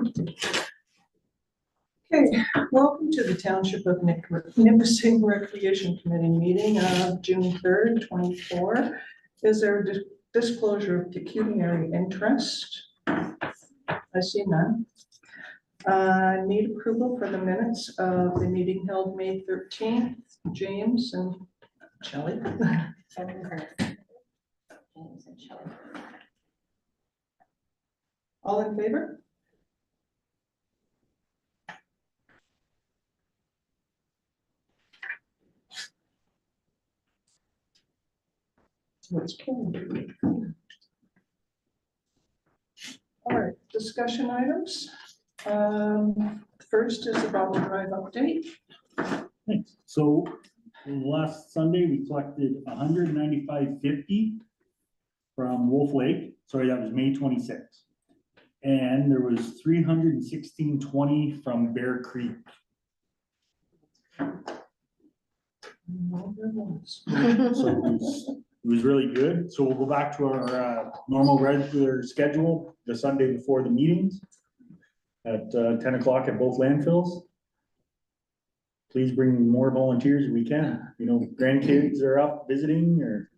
Okay, welcome to the Township of Nipissing Recreation Committee meeting of June 3rd, 24. Is there a disclosure of pecuniary interest? I see none. Need approval for the minutes of the meeting held May 13th. James and Shelley. All in favor? What's carried? All right, discussion items. First is the Bottle Drive update. Thanks. So last Sunday, we collected 195.50 from Wolf Lake. Sorry, that was May 26th. And there was 316.20 from Bear Creek. So it was really good. So we'll go back to our normal regular schedule the Sunday before the meetings at 10 o'clock at both landfills. Please bring more volunteers if we can. You know, grandkids are up visiting, or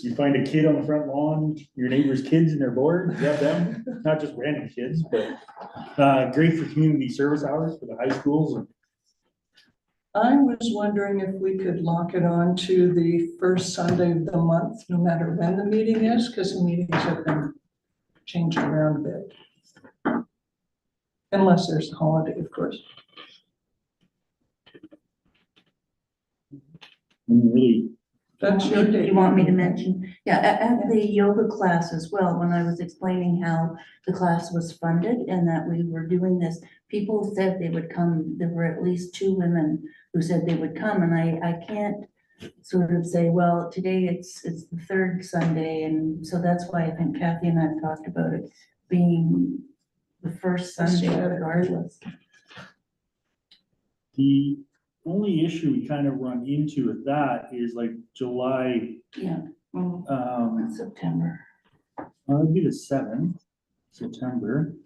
you find a kid on the front lawn, your neighbor's kids and they're bored, you have them, not just random kids, but great for community service hours for the high schools. I was wondering if we could lock it on to the first Sunday of the month, no matter when the meeting is, because the meetings have been changing around a bit. Unless there's a holiday, of course. Really, That's your day. You want me to mention? Yeah, at the yoga class as well, when I was explaining how the class was funded and that we were doing this, people said they would come. There were at least 2 women who said they would come, and I can't sort of say, well, today it's the 3rd Sunday, and so that's why I think Kathy and I have talked about it being the first Sunday regardless. the only issue we kind of run into with that is like July, Yeah, September. it'd be the 7th, September.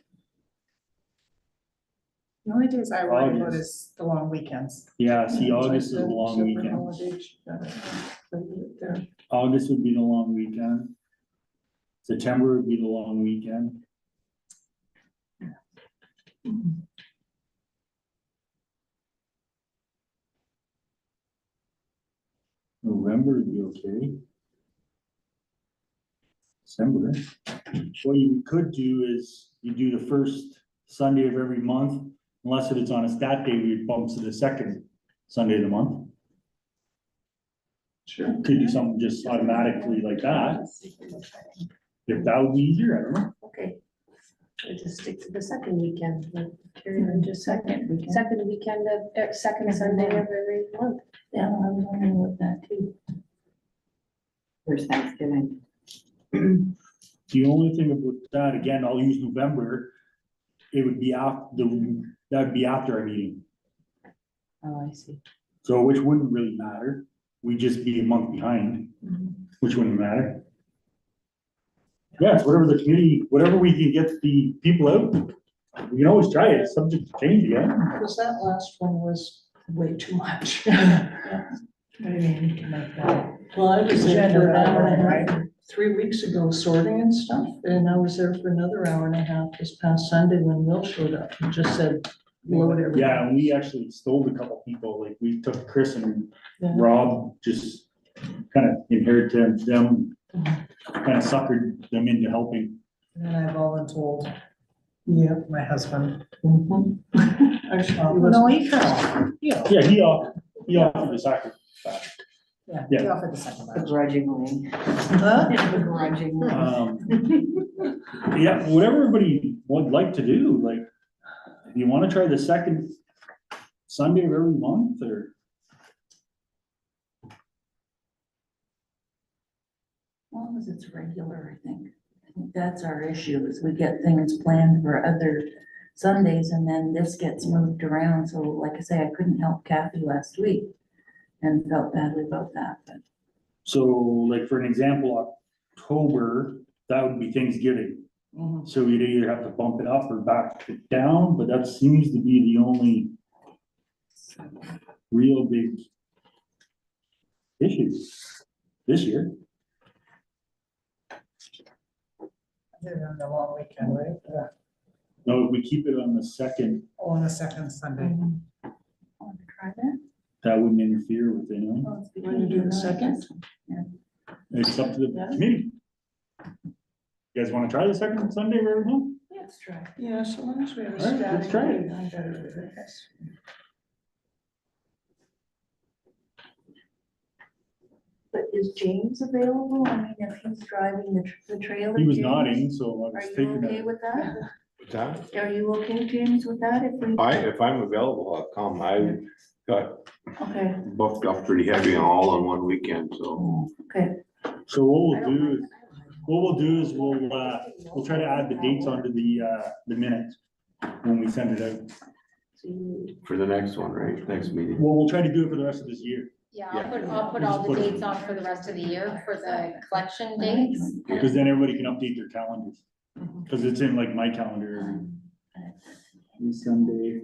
The only days I worry about August. is the long weekends. Yeah, see, Yeah, August is a like the long separate weekend. holidays, there. August would be the long weekend. September would be the long weekend. November would be okay. December. What you could do is you do the first Sunday of every month, unless if it's on a stat day, we would bump to the 2nd Sunday of the month. Sure. Could do something just automatically like that. If that would be easier, I don't know. Okay, I just stick to the second weekend, like carry on to Second weekend. second weekend of, second Sunday of every month. Yeah, I was wondering about that too. There's Thanksgiving. The only thing about that, again, I'll use November, it would be after that would be after our meeting. Oh, I see. So which wouldn't really matter. We'd just be a month behind, which wouldn't matter. Yeah, it's whatever the community, whatever we can get the people out, we can always try it, it's subject to change again. Because that last one was way too much. What do you mean you can make that? Well, I was there for an hour and a Right. half, 3 weeks ago sorting and stuff, and I was there for another hour and a half this past Sunday when Will showed up and just said, load everything. Yeah, and we actually stole a couple people, like we took Chris and Yeah. Rob, just kind of inherited them, kind of suckered them into helping. And then I voluntold Yeah. my husband. Mhm. Actually, No, he fell. Yeah, he offered the sacrifice. Yeah, Yeah. he offered the second batch. Begrudgingly. Huh? Begrudgingly. Yeah, whatever everybody would like to do, like, you wanna try the 2nd Sunday of every month, or? As long as it's regular, I think. I think that's our issue, is we get things planned for other Sundays and then this gets moved around. So like I say, I couldn't help Kathy last week and felt badly about that, but. So, like, for an example, October, that would be Thanksgiving. Mhm. So you'd either have to bump it up or back it down, but that seems to be the only real big issue this year. They're on the long weekend, right? No, if we keep it on the second, On the second Sunday. Want to try that? that wouldn't interfere with anything. Well, it's Want to do the second? It's up to the committee. You guys wanna try the second Sunday right now? Let's try. Yeah, so long as we have a All right, let's static try it. date, I'm better with it, yes. But is James available? I mean, if he's driving the trailer. He was James, nodding, so I Are was you taking okay it. with that? What's that? Are you okay, James, with that if we? If I'm available, I'll come. I got Okay, booked up pretty heavy all on one weekend, so. okay. So what we'll do is we'll try to add the dates onto the minutes when we send it out. For the next one, right? Next meeting. Well, we'll try to do it for the rest of this year, Yeah, Yeah. I'll put all the dates on for the rest of the year for the collection dates. because then everybody can update their calendars. Cause it's in like my calendar, every Sunday,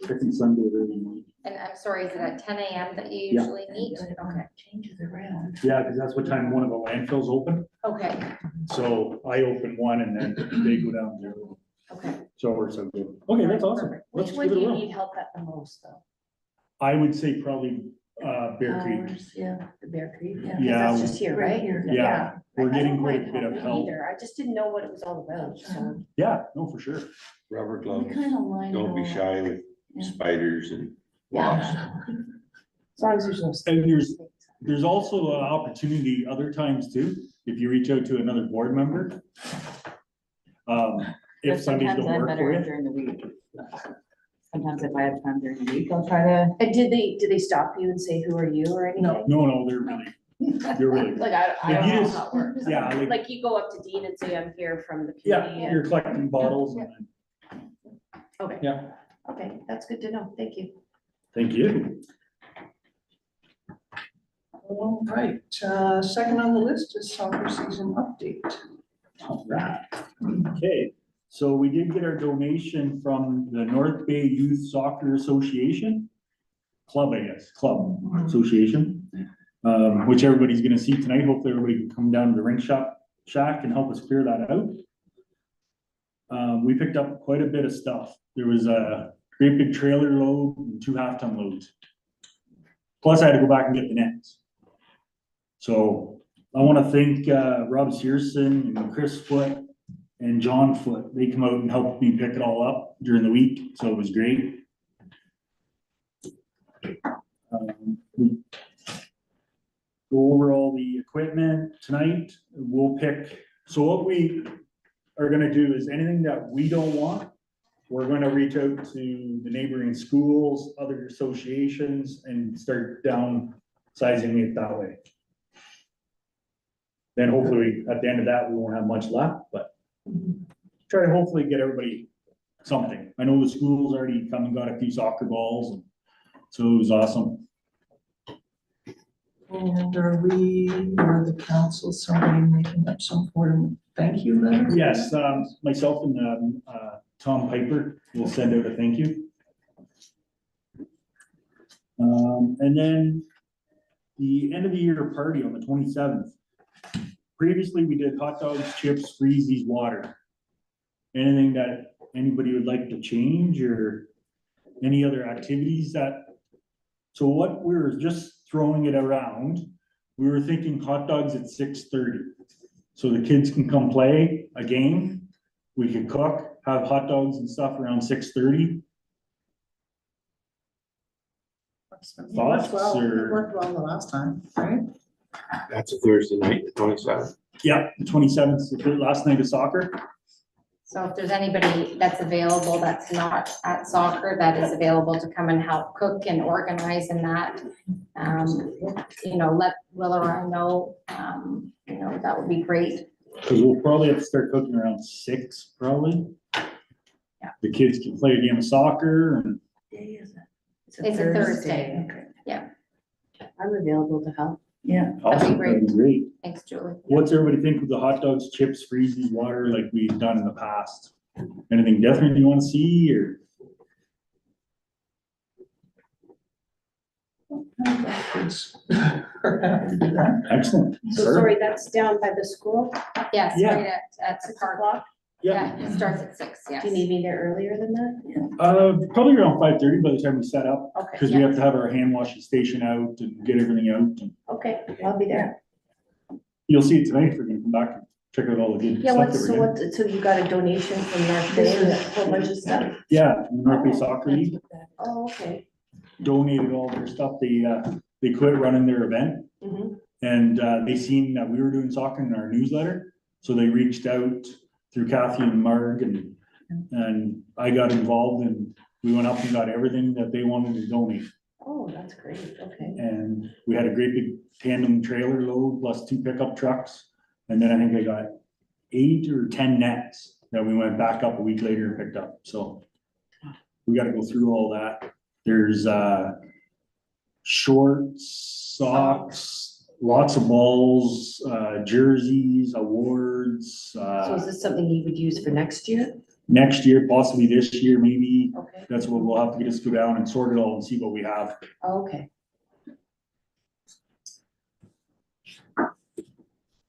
second Sunday of every month. And I'm sorry, is it at 10 a.m. that you Yeah. usually meet? Okay, Changes around. Yeah, cause that's what time one of the landfills open, okay, so I open one and then they go down there. okay. So we're so good. Okay, that's awesome. Perfect. Let's Which one give do it a you whirl. need help at the most, though? I would say probably, Bear Creek. Hours, yeah. The Bear Creek? Yeah. 'Cause Yeah, That's just here, right right? here. Yeah, we're I getting don't quite a mind bit of helping help. Either, I just didn't know what it was all about, so. Yeah, no, for sure. Rubber We gloves. kind of line it Don't be all up. shy with Yeah. spiders and wasps. As long as there's no. And there's also an opportunity other times too, if you reach out to another board member. If Sundays don't work for you. During the week. Sometimes if I have time during the week, I'll try to. And did they stop you and say, who are you or anything? No, they're really good. Like, I If don't you know just- how it works. yeah, like- Like you go up to Dean and say, I'm here from the Yeah, committee. you're collecting bottles and then, Okay. yeah, Okay, that's good to know, thank you. thank you. All right, second on the list is soccer season update. All right. Okay, so we did get our donation from the North Bay Youth Soccer Association. Club, I guess, Club Association, which everybody's gonna see tonight. Hopefully everybody can come down to the rink shack and help us clear that out. We picked up quite a bit of stuff. There was a great big trailer load and 2 half-ton loads. Plus I had to go back and get the nets. So I want to thank Rob Searson and Chris Foote and John Foote. They come out and helped me pick it all up during the week, so it was great. We go over all the equipment tonight. We'll pick, so what we are gonna do is anything that we don't want, we're gonna reach out to the neighboring schools, other associations, and start downsizing it that way. Then hopefully, at the end of that, we won't have much left, but try to hopefully get everybody something. I know the school's already come and got a few soccer balls, and so it was awesome. And are we, or the council, somebody making up some form of thank you letter? Yes, myself and Tom Piper will send out a thank you. And then the end of the year party on the 27th. Previously, we did hot dogs, chips, freezies, water. Anything that anybody would like to change or any other activities that? So what we were just throwing it around, we were thinking hot dogs at 6:30. So the kids can come play a game. We could cook, have hot dogs and stuff around 6:30. Thoughts or? Worked well the last time, right? That's a Thursday night, the 27th. Yeah, the 27th, the last night of soccer. So if there's anybody that's available, that's not at soccer, that is available to come and help cook and organize and that, let Will or I know, that would be great. Cause we'll probably have to start cooking around 6, probably. Yeah. The kids can play a game of soccer and, Day is it? It's a Thursday. Okay. I'm available to help. Yeah, Awesome, great. that'd be great. Thanks, Julie. What's everybody think of the hot dogs, chips, freezies, water like we've done in the past? Anything different you wanna see or? We're happy to do that. Excellent. So Sure. sorry, that's down by the school? Yes, Yeah. right at the 6 park. o'clock? Yeah, Yeah, it starts at 6, yes. Do you need me there earlier than that? probably around 5:30 by the time we set up, Okay, cause we have to have our hand washing station out and get everything out. And okay, I'll be there. you'll see it tonight if we're gonna come back and check out all the good Yeah, stuff that so we're getting. so you got a donation from North Bay and a whole bunch of stuff? Yeah, from the North Bay Soccer League Oh, okay. donated all their stuff. They quit running their event. Mhm. And they seen that we were doing soccer in our newsletter, so they reached out through Kathy and Marg and I got involved and we went up and got everything that they wanted to donate. Oh, that's great, okay. And we had a great big tandem trailer load plus 2 pickup trucks. And then I think I got 8 or 10 nets that we went back up a week later and picked up, so. We gotta go through all that. There's shorts, socks, lots of balls, jerseys, awards, So is this something you would use for next year? next year, possibly this year, maybe. Okay, That's what we'll have to just go down and sort it all and see what we have. oh, okay.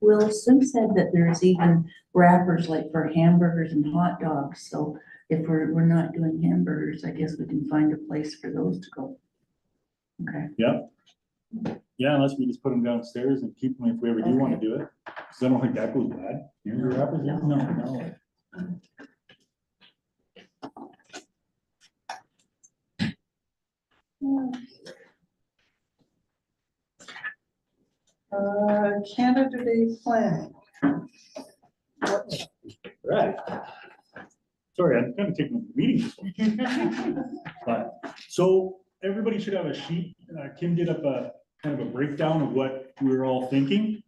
Will, Sim said that there's even wrappers like for hamburgers and hot dogs, so if we're not doing hamburgers, I guess we can find a place for those to go. Okay. Yeah, unless we just put them downstairs and keep them if we ever do wanna do it. Cause I don't think that goes bad. Hamburger wrappers? No. Canada Day planning. Right. Sorry, I'm kind of taking the meeting this week. But, so everybody should have a sheet. Kim did up a kind of a breakdown of what we were all thinking.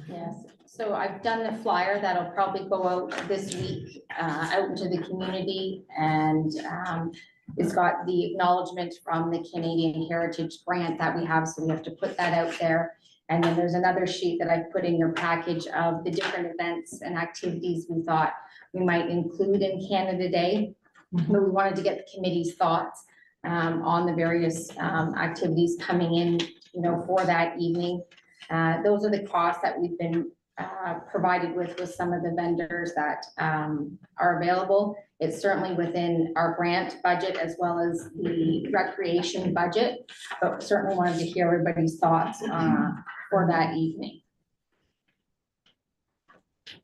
Yes, so I've done the flyer that'll probably go out this week, out into the community, and it's got the acknowledgement from the Canadian Heritage Grant that we have, so we have to put that out there. And then there's another sheet that I've put in your package of the different events and activities we thought we might include in Canada Day. But we wanted to get the committee's thoughts on the various activities coming in, you know, for that evening. Those are the costs that we've been provided with some of the vendors that are available. It's certainly within our grant budget as well as the recreation budget, but certainly wanted to hear everybody's thoughts for that evening.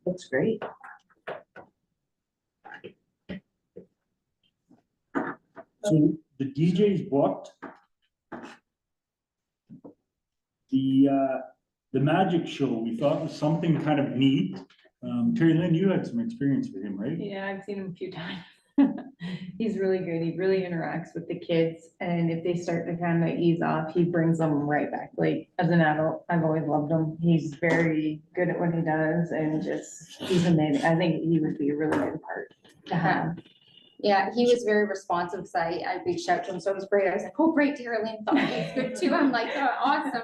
Looks great. So the DJ's booked. The magic show, we thought was something kind of neat. Terry Lynn, you had some experience with him, right? Yeah, I've seen him a few times. He's really good. He really interacts with the kids, and if they start to kind of ease off, he brings them right back. Like, as an adult, I've always loved him. He's very good at what he does, and he's amazing. I think he would be a really good part to have. Yeah, he was very responsive because I reached out to him, so it was great. I was like, oh, great, Terry Lynn thought he was good too. I'm like, oh, awesome.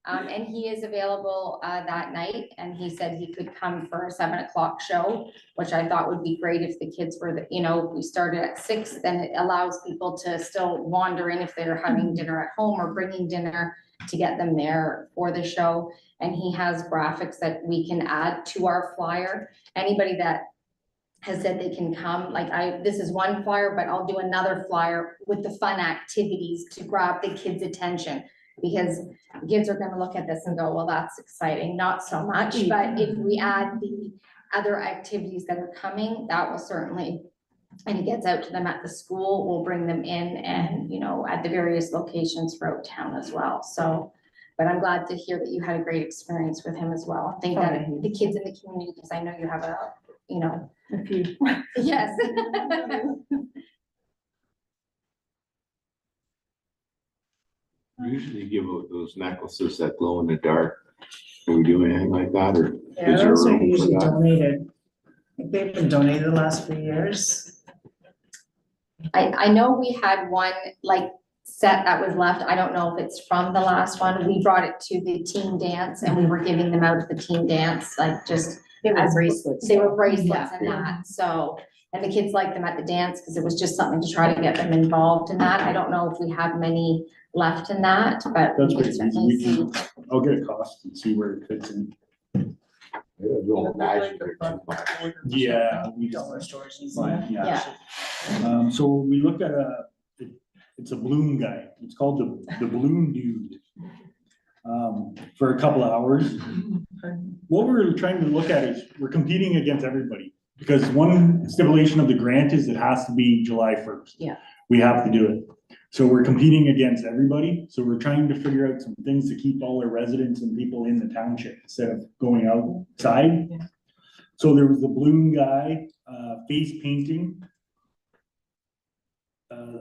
And he is available that night, and he said he could come for a 7 o'clock show, which I thought would be great if the kids were, you know, we started at 6, then it allows people to still wander in if they're having dinner at home or bringing dinner to get them there for the show. And he has graphics that we can add to our flyer. Anybody that has said they can come, like this is one flyer, but I'll do another flyer with the fun activities to grab the kids' attention. Because kids are gonna look at this and go, well, that's exciting, not so much, but if we add the other activities that are coming, that will certainly, and it gets out to them at the school, we'll bring them in and, you know, at the various locations throughout town as well, so. But I'm glad to hear that you had a great experience with him as well. I think that the kids in the community, because I know you have a, you know. A few. Yes. Usually give out those necklaces that glow in the dark. Can we do anything like that, or? Yeah, is there those are room for usually that? donated. I think they've been donated the last few years. I know we had one, like, set that was left. I don't know if it's from the last one. We brought it to the team dance and we were giving them out at the team dance, like just They were as bracelets. they were bracelets and Yeah. that, so. And the kids liked them at the dance because it was just something to try to get them involved in that. I don't know if we have many left in that, but That's we pretty can easy. certainly We see. can, I'll get a cost and see where it fits in. Yeah. we just- Dollar stores. Fine, Yeah. So we looked at it's a balloon guy. It's called the balloon dude. For a couple of hours. What we're trying to look at is we're competing against everybody. Because one stipulation of the grant is it has to be July 1st. Yeah. We have to do it. So we're competing against everybody. So we're trying to figure out some things to keep all our residents and people in the township instead of going outside. Yeah. So there was the balloon guy, face painting.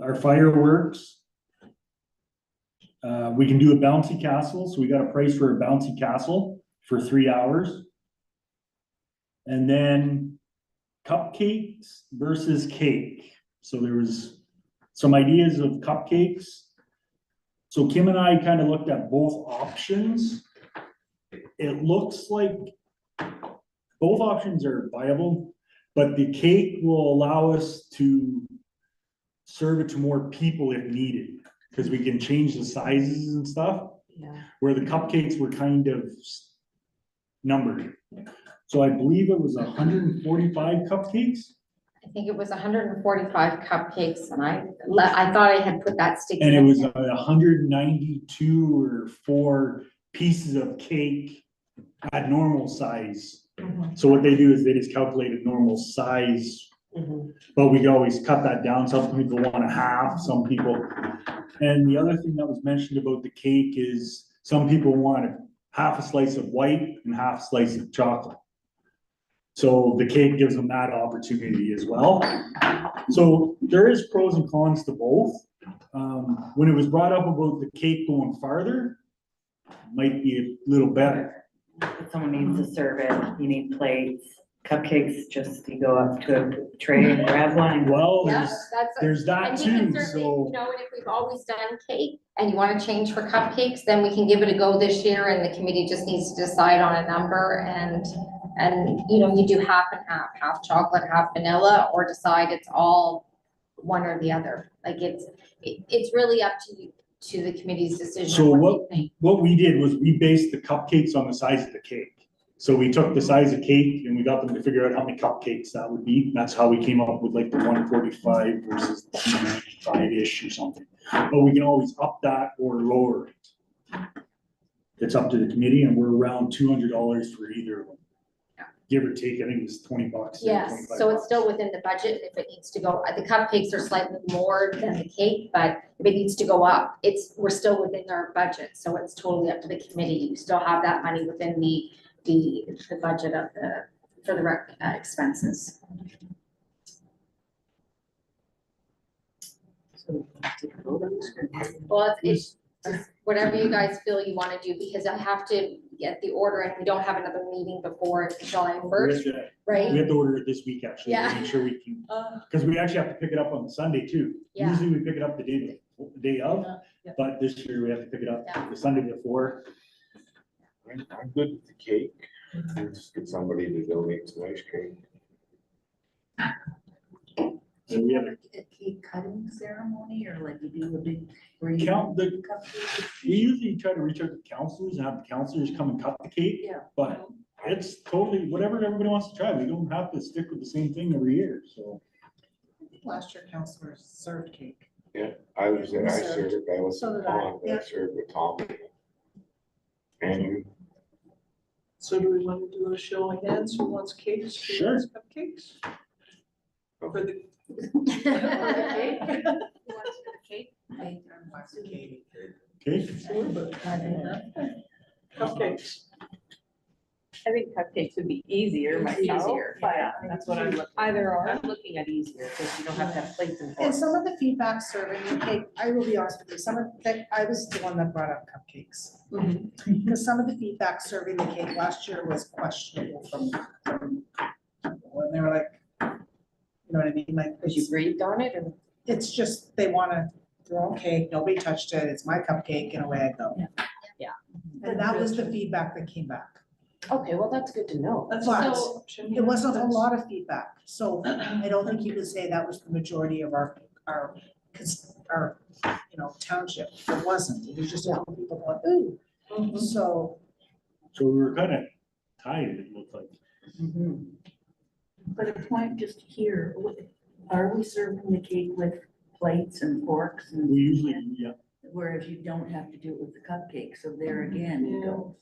Our fireworks. We can do a bouncy castle. So we got a price for a bouncy castle for 3 hours. And then cupcakes versus cake. So there was some ideas of cupcakes. So Kim and I kind of looked at both options. It looks like both options are viable, but the cake will allow us to serve it to more people if needed, because we can change the sizes and stuff, Yeah. where the cupcakes were kind of numbered. So I believe it was 145 cupcakes. I think it was 145 cupcakes and I thought I had put that sticky. And it in was there. 192 or 4 pieces of cake at normal size. So what they do is they just calculate a normal size, but we can always cut that down. Some people want a half, some people. And the other thing that was mentioned about the cake is some people want half a slice of white and half a slice of chocolate. So the cake gives them that opportunity as well. So there is pros and cons to both. When it was brought up about the cake going farther, might be a little better. If someone needs to serve it, you need plates, cupcakes, just you go up to a tray and grab one. And Well, Yeah, that's. there's that And we can too, certainly, so. you know, and if we've always done cake and you wanna change for cupcakes, then we can give it a go this year and the committee just needs to decide on a number and, you know, you do half and half chocolate, half vanilla, or decide it's all one or the other. Like it's really up to you, to the committee's decision. So what what, they think. what we did was we based the cupcakes on the size of the cake. So we took the size of cake and we got them to figure out how many cupcakes that would be. That's how we came up with like the 145 versus 295-ish or something. But we can always up that or lower it. It's up to the committee and we're around $200 for either of them. Yeah. Give or take, I think it's $20. Yes, so it's still within the budget if it needs to go, the cupcakes are slightly more than the cake, but if it needs to go up, we're still within our budget, so it's totally up to the committee. You still have that money within the budget of for the rec expenses. Well, it's just whatever you guys feel you wanna do, because I have to get the order and we don't have another meeting before July first, right? We have to order it this week, actually, to Yeah. make sure we can, because we actually have to pick it up on Sunday too. Yeah. Usually we pick it up the day of, Yeah. but this year we have to pick it up Yeah. the Sunday before. I'm good with the cake. Let's get somebody to donate some ice cream. So we have a cake cutting ceremony or like you do a big. where you Count the, cupcake? we usually try to reach out to counselors and have the counselors come and cut the cake. Yeah. But it's totally, whatever everybody wants to try, we don't have to stick with the same thing every year, so. Last year counselors served cake. I was there, I served, I was So did I, on, I yeah. served with Tom. And So do we want to do a show of hands? Who wants cakes? Who Sure. wants cupcakes? For the. Okay, Cupcakes. I think cupcakes would be easier myself, but That's what I'm looking. either or. I'm looking at easier, because you don't have to have plates and And forks. some of the feedback serving the cake, I will be honest with you, some of the, I was the one that brought up cupcakes. Because some of the feedback serving the cake last year was questionable from when they were like, you know what I mean, like, Because you breathed on it and. it's just, they wanna their own cake, nobody touched it, it's my cupcake, and away I go. Yeah. And that was the feedback that came back. Okay, well, that's good to know. That's But an option, it wasn't a that's- lot of feedback, so I don't think you could say that was the majority of our, township. It wasn't, it was just a couple people going, ooh, Mhm. so. So we were kind of tied, it looked like. But a point just here, are we serving the cake with plates and forks and? We usually, yeah, Whereas you don't have to do it with the cupcake, so there again, it Yeah. goes.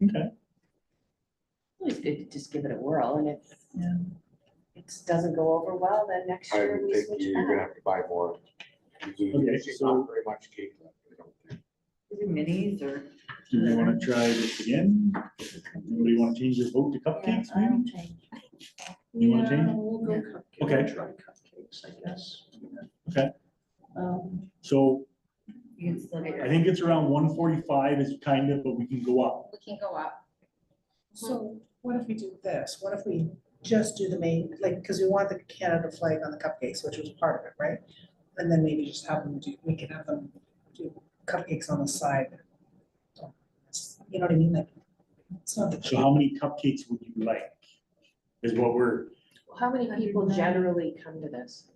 okay. It's good to just give it a whirl, and if Yeah. it doesn't go over well, then next I year would we think switch you're gonna back. have to buy more. There's Okay, usually so- not very much cake left, I don't think. Is it minis or? Do we want to try this again? Anybody want to change their vote to cupcakes, I'll maybe? change. You wanna change? Yeah, we'll go cupcake, Okay. try cupcakes, I guess. Okay. So You can still get I your. think it's around 145 is kind of, but we can go up. We can go up. So what if we do this? What if we just do the main, like, because we want the Canada flag on the cupcakes, which was part of it, right? And then maybe just have them do, we can have them do cupcakes on the side. You know what I mean? Like, it's not the So cake. how many cupcakes would you like? Is what we're, How many people 190. generally come to this?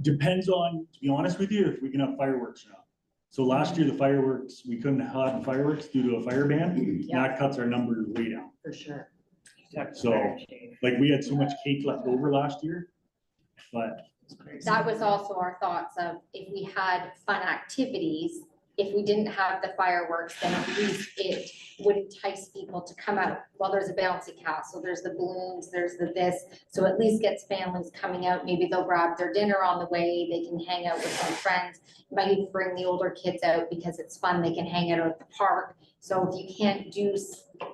depends on, to be honest with you, if we can have fireworks or not. So last year, the fireworks, we couldn't have fireworks due to a fire ban. Yeah. That cuts our numbers way down. For sure. So, like, we had so much cake left over last year, but That was also our thoughts of if we had fun activities, if we didn't have the fireworks, then at least it would entice people to come out. Well, there's a bouncy castle, there's the balloons, there's the this, so at least gets families coming out. Maybe they'll grab their dinner on the way, they can hang out with some friends. Might even bring the older kids out because it's fun, they can hang out at the park. So if you can't do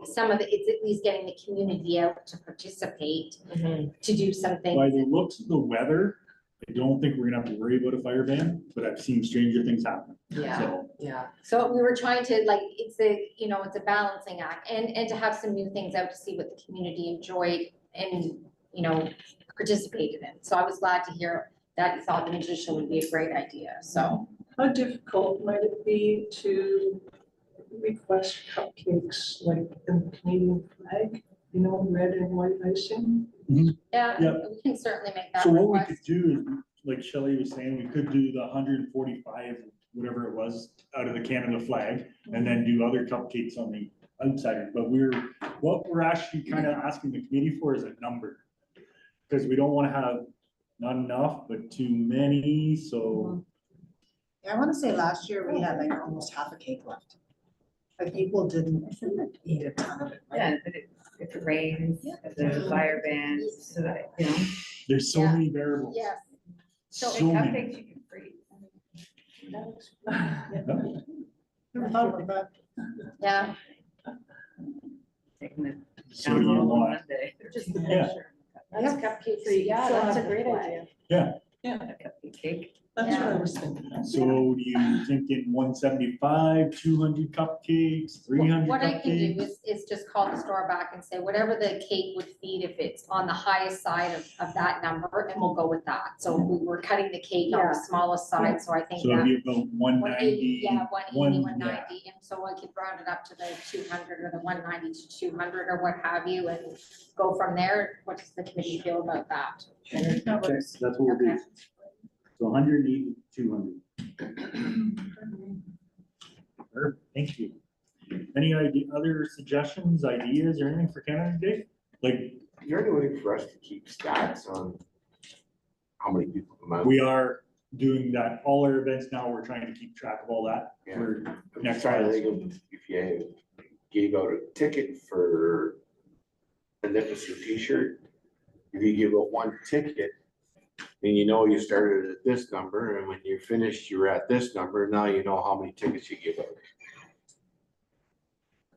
some of it, it's at least getting the community out to participate, to do some by things. the looks of the weather, I don't think we're gonna have to worry about a fire ban, but I've seen stranger things happen. Yeah, So, yeah. So we were trying to like, it's a balancing act and to have some new things out to see what the community enjoyed and, participated in. So I was glad to hear that you thought the magician would be a great idea, so. How difficult might it be to request cupcakes like the Canadian flag, red and white icing? Yeah, Yeah. we can certainly make that so what we request. could do is, like Shelley was saying, we could do the 145, whatever it was, out of the Canada flag, and then do other cupcakes on the outside. But what we're actually kind of asking the committee for is a number. Because we don't want to have not enough, but too many, so. I want to say last year we had like almost half a cake left. Like people didn't eat a ton of it. right? Yeah, but if it rains, if there's a fire ban, so that, There's so Yeah. many variables. Yes, So like many. cupcakes you can freeze. Never thought about that. yeah, Taking the So do town you hall on want, Monday. Just Yeah. That's cupcakes, So you yeah, still that's a have the great flag. idea. A cupcake cake. That's what I Yeah. was thinking. so do you thinking 175, 200 cupcakes, 300 what I can do cupcakes? is just call the store back and say whatever the cake would feed, if it's on the highest side of that number, and we'll go with that. So we're cutting the cake on Yeah. the smallest side, so I think So it'd that. be about 190. 180, yeah, 180, one- 190, and so I could round it up to the 200 or the 190 to 200 or what have you, and go from there. What does the committee feel about that? Okay, that's what we'll do. Okay. So 180, 200. Perfect, thank you. Any other suggestions, ideas, or anything for Canada Day? Like, Is there any way for us to keep stats on how many people come out? we are doing that, all our events now, we're trying to keep track of all that Yeah. for I'm next just trying to Friday. think of if you gave out a ticket for a Nipissing t-shirt, if you give out one ticket, and you started at this number, and when you're finished, you're at this number, now you know how many tickets you give out.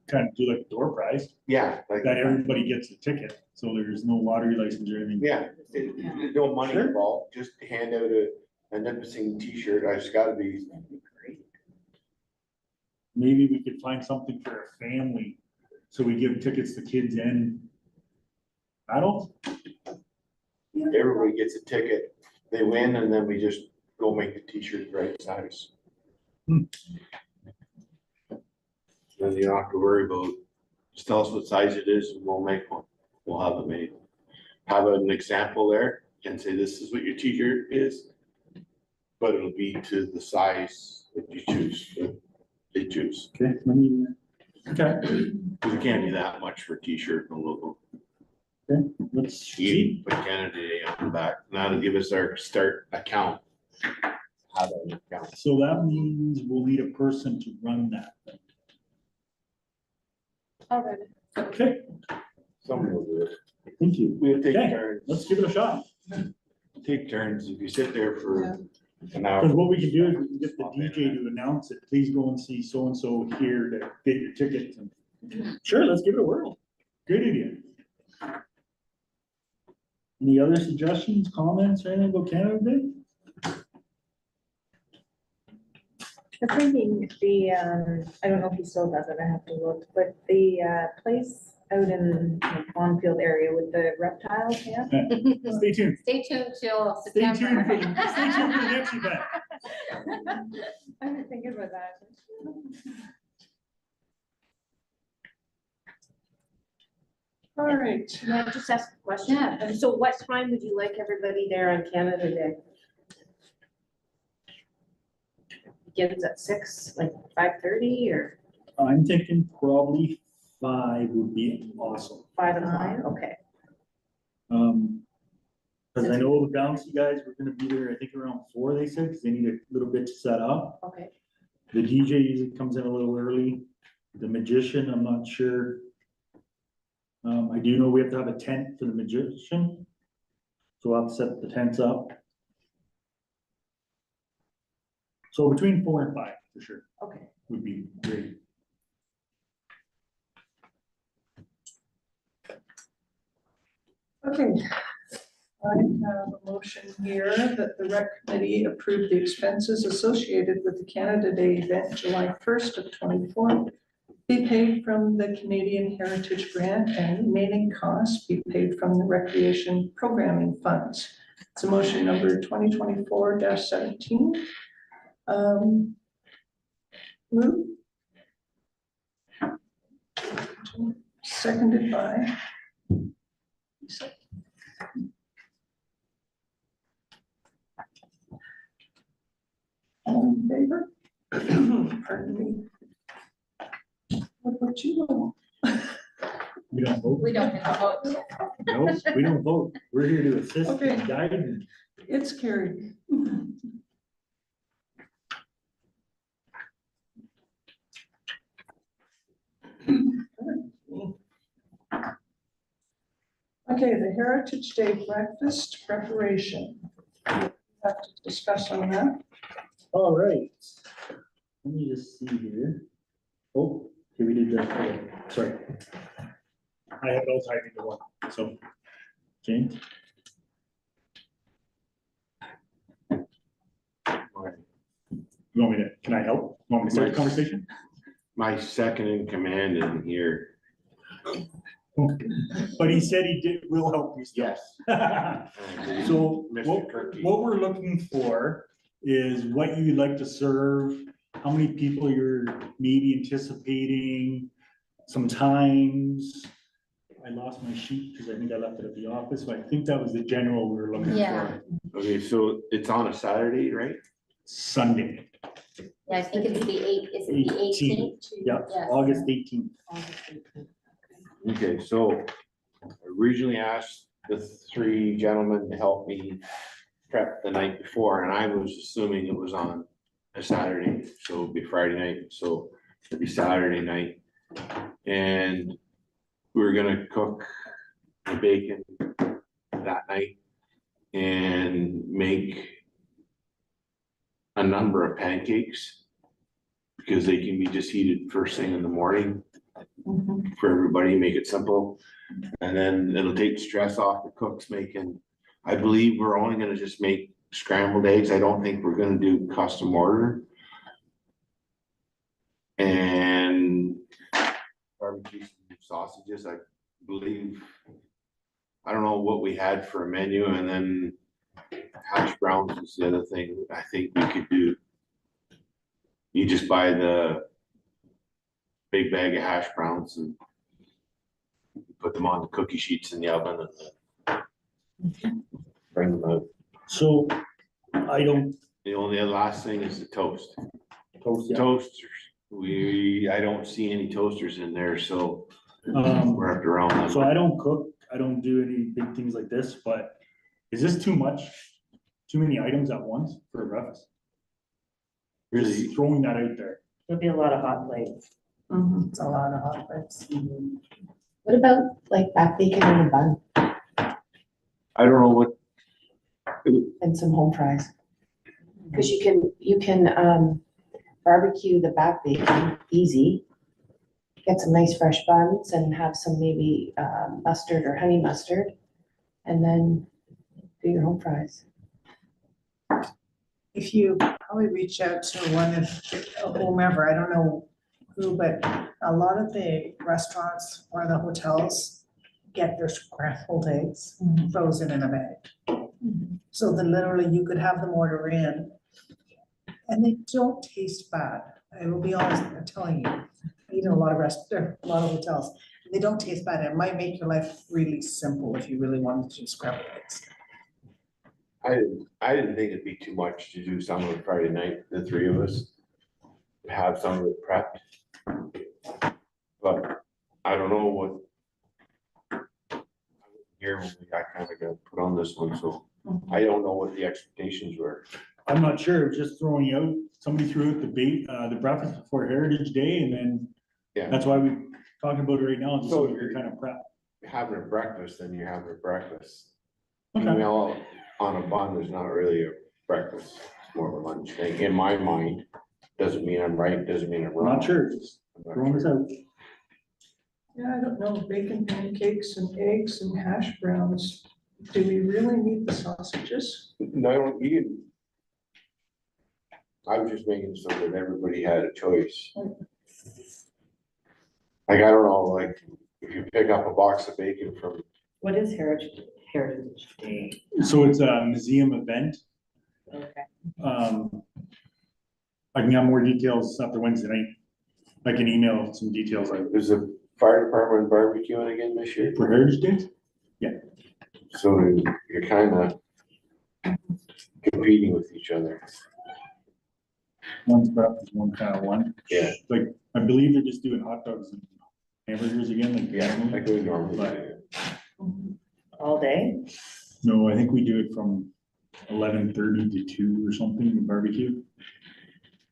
Kind of do like a door prize, Yeah, like, that everybody gets a ticket, so there's no lottery license or anything. yeah, there's no money Sure. involved, just hand out a Nipissing t-shirt, I just gotta be, Maybe we could find something for a family, so we give tickets to kids and adults. everybody gets a ticket, they win, and then we just go make the t-shirt the right size. Hmm. Then you don't have to worry about, just tell us what size it is and we'll make one. We'll have it made. Have an example there and say, this is what your t-shirt is. But it'll be to the size that you choose, that they choose. Okay, let me, okay, Because it can't be that much for a t-shirt and a logo. let's You see. put Canada Day on the back. Now to give us our start account. How that account. So that means we'll need a person to run that thing. Alright. Okay, Someone will do it. thank you. We'll take Okay. turns. Let's give it a shot. Take turns. If you sit there for an Because hour. what we can do is we can get the DJ to announce it. Please go and see so-and-so here to get your tickets. And sure, let's give it a whirl. Good idea. Any other suggestions, comments, or anything about Canada Day? I'm thinking the, I don't know if he still does it, I have to look, but the, place out in the Bonfield area with the reptiles, yeah? Stay tuned. Stay tuned till Stay tuned for September. the, stay tuned for the next event. I've been thinking about that. All right. Can I just ask a question? Yeah. So what time would you like everybody there on Canada Day? Begins at 6, like 5:30 or I'm thinking probably 5 would be awesome. 5 o'clock? Okay. Because I know the bouncy guys were gonna be there, I think around 4, they said, because they need a little bit to set up. Okay. The DJ usually comes in a little early. The magician, I'm not sure. I do know we have to have a tent for the magician. So we'll have to set the tents up. So between 4 and 5, for sure, Okay. would be great. Okay. I have a motion here that the rec committee approve the expenses associated with the Canada Day event, July 1st of 24, be paid from the Canadian Heritage Grant and remaining costs be paid from the recreation programming funds. It's a motion number 2024-17. Move. Seconded by. All in favor? Pardon me. What about you? We don't vote. We don't have a vote. No, we don't vote. We're here to assist Okay. and guide and It's carried. Okay, the Heritage Day breakfast preparation. We have to discuss on that. all right. Let me just see here. Oh, okay, we did that. Okay, sorry. I have it all tied into one, so. James? You want me to, can I help? You want me to start the conversation? My second in command in here. But he said he did, will help you still. Yes. So Mr. what, Kirky. what we're looking for is what you'd like to serve, how many people you're maybe anticipating, some times. I lost my sheet because I think I left it at the office, but I think that was the general we were looking Yeah. for. Okay, so it's on a Saturday, right? Sunday, Yeah, I think it's the 8th, is it the 18th? yeah, Yes. August 18th. Okay, so I originally asked the 3 gentlemen to help me prep the night before, and I was assuming it was on a Saturday, so it'd be Friday night, so it'd be Saturday night. And we were gonna cook the bacon that night and make a number of pancakes, because they can be just heated first thing in the morning for everybody, make it simple. And then it'll take stress off the cooks making, I believe we're only gonna just make scrambled eggs. I don't think we're gonna do custom order. And barbecue sausages, I believe. I don't know what we had for a menu, and then Hash browns is the other thing I think we could do. You just buy the big bag of hash browns and put them on the cookie sheets in the oven and bring them out. So I don't The only other last thing is the toast. toast yet. Toasters, I don't see any toasters in there, so Um, we're up to around that. so I don't cook, I don't do any big things like this, but is this too much? Too many items at once for a breakfast? Really, Just throwing that out there. There'll be a lot of hot plates. It's a lot of hot plates. What about like back bacon in a bun I don't know what, and some home fries? Cause you can barbecue the back bacon, easy. Get some nice fresh buns and have some maybe mustard or honey mustard. And then do your home fries. If you probably reach out to one of whomever, I don't know who, but a lot of the restaurants or the hotels get their scrambled eggs frozen in a bag. So that literally you could have them order in and they don't taste bad. I will be honest, I'm telling you, I eat in a lot of a lot of hotels. They don't taste bad. It might make your life really simple if you really wanted to do scrambled eggs. I didn't think it'd be too much to do some on Friday night, the three of us. Have some of it prepped. But I don't know what. Here, I kind of got put on this one, so I don't know what the expectations were. I'm not sure, just throwing out, somebody threw out the breakfast before Heritage Day, and then Yeah, that's why we talking about it right now, just so So- you're kind of prep. having a breakfast, then you're having a breakfast. Okay. Email on a bun is not really a breakfast, it's more of a lunch thing, in my mind. Doesn't mean I'm right, doesn't mean I'm I'm wrong. not sure, just I'm not throwing this sure. out. Yeah, I don't know, bacon pancakes and eggs and hash browns. Do we really need the sausages? No, you. I was just making so that everybody had a choice. Like, I don't know, like, if you pick up a box of bacon from, What is Heritage Day? So it's a museum event. Okay. I can have more details after Wednesday night. I can email some details like is the fire department barbecuing again this year? for Heritage Day. So you're kind of competing with each other. One's breakfast, one kind of one. Yeah. Like, I believe they're just doing hot dogs and hamburgers again, like. Yeah, normally. like we normally But- do. All day? No, I think we do it from 11:30 to 2 or something, the barbecue.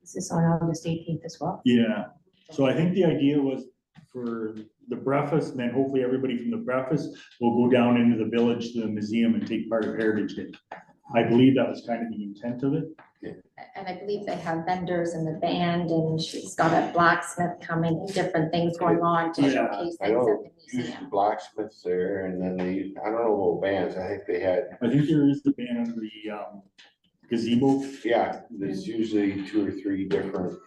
Is this on August 18th as well? Yeah, so I think the idea was for the breakfast, and then hopefully everybody from the breakfast will go down into the village to the museum and take part of Heritage Day. I believe that was kind of the intent of it. And I believe they have vendors in the band and she's got a blacksmith coming and different things going on to Yeah, showcase I things at know, the used museum. blacksmiths there, and then they, I don't know about bands, I think they had, I think there is the band under the gazebo, yeah, there's usually 2 or 3 different,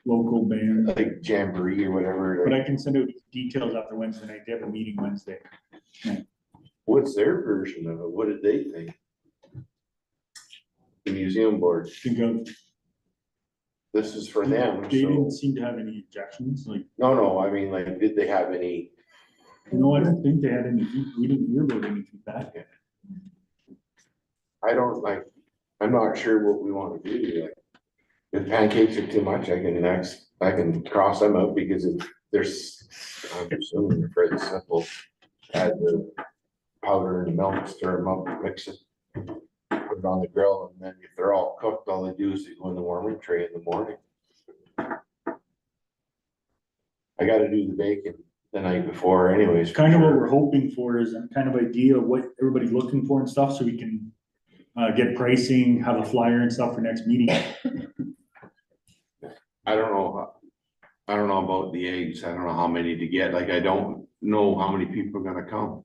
local band. like jamboree or whatever. But like, I can send out details after Wednesday night. They have a meeting Wednesday. What's their version of it? What did they think? The museum board, Think of, this is for them, they so, didn't seem to have any objections, like, no, I mean, like, did they have any? no, I don't think they had any, we didn't hear about any feedback. I don't like, I'm not sure what we want to do, like, if pancakes are too much, I can cross them out because there's, I'm assuming they're fairly simple. Add the powder and milk, stir them up, mix it, put it on the grill, and then if they're all cooked, all they do is they go in the warming tray in the morning. I gotta do the bacon the night before anyways. Kind of what for we're hoping for is a kind of idea of what everybody's looking for and stuff, so we can get pricing, have a flyer and stuff for next meeting. I don't know about the eggs. I don't know how many to get. Like, I don't know how many people are gonna come.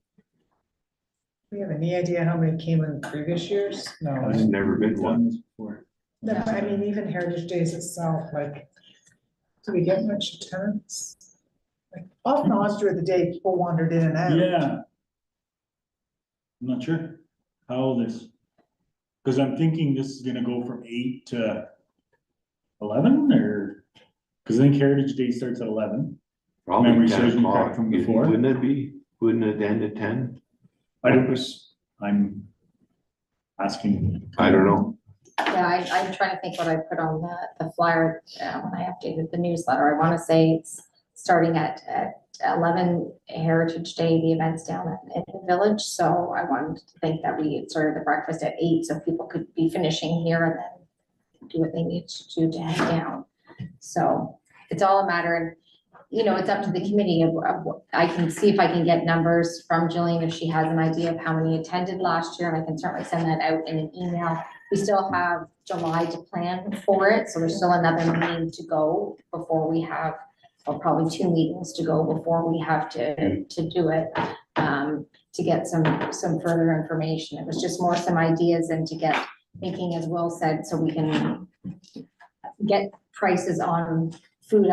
We have any idea how many came in previous years? No. I've never been We've one. done this before. I mean, even Heritage Days itself, like, do we get much attendance? Like, off and on through the day, people wandered in and out. Yeah. I'm not sure how this, Cause I'm thinking this is gonna go from 8 to 11 or, cause I think Heritage Day starts at 11. Probably Memory 10 serves me o'clock. correct from before. Wouldn't it end at 10? I'm asking. I don't know. Yeah, I'm trying to think what I put on the flyer, when I updated the newsletter. I wanna say it's starting at 11 Heritage Day, the event's down at the village, so I wanted to think that we started the breakfast at 8, so people could be finishing here and then do what they need to do to head down. So it's all a matter of, you know, it's up to the committee of what, I can see if I can get numbers from Jillian if she has an idea of how many attended last year, and I can certainly send that out in an email. We still have July to plan for it, so there's still another meeting to go before we have, or probably 2 meetings to go before we have to do it, to get some further information. It was just more some ideas and to get thinking, as Will said, so we can get prices on food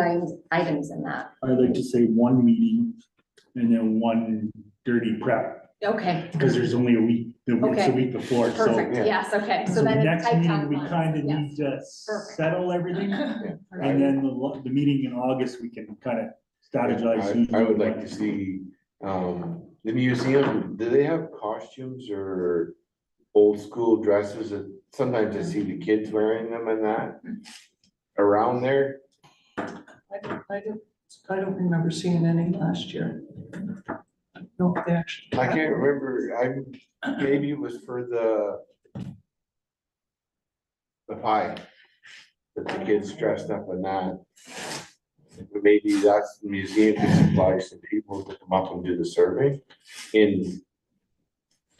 items and that. I'd like to say 1 meeting and then 1 dirty prep, Okay, because there's only a week, the week's a Okay. week before, so. perfect, yes, okay, so So then it's next tight meeting, we timelines, kind of yes. need to Perfect. settle everything, and then the meeting in August, we can kind of strategize. I would like to see, the museum, do they have costumes or old school dresses that sometimes I see the kids wearing them and that around there? I don't remember seeing any last year. No, they actually. I can't remember, maybe it was for the pie, that the kids dressed up in that. Maybe that's the museum could supply some people to come up and do the survey in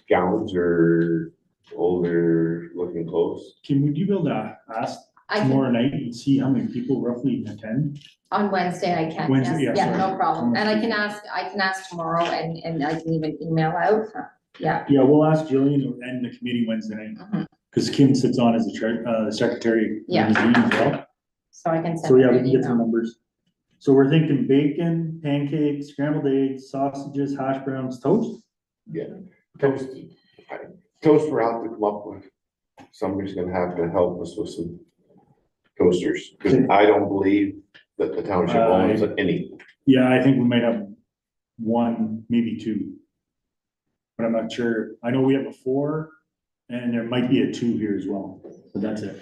gowns or older looking clothes. Would you be able to ask I can, tomorrow night and see how many people roughly attend? on Wednesday I can, Wednesday, yes, yeah, yeah, sorry. no problem, and I can ask tomorrow and I can even email out, yeah. Yeah, we'll ask Jillian and the committee Wednesday night, Mhm. because Kim sits on as the secretary. of the Yeah. museum as well. So I can send. So yeah, her we an can get some email. numbers. So we're thinking bacon, pancakes, scrambled eggs, sausages, hash browns, toast? Toast, toast we're out to come up with. Somebody's gonna have to help us with some toasters, because I don't believe that the township owns any. Yeah, I think we might have 1, maybe 2. But I'm not sure. I know we have a 4 and there might be a 2 here as well, but that's it.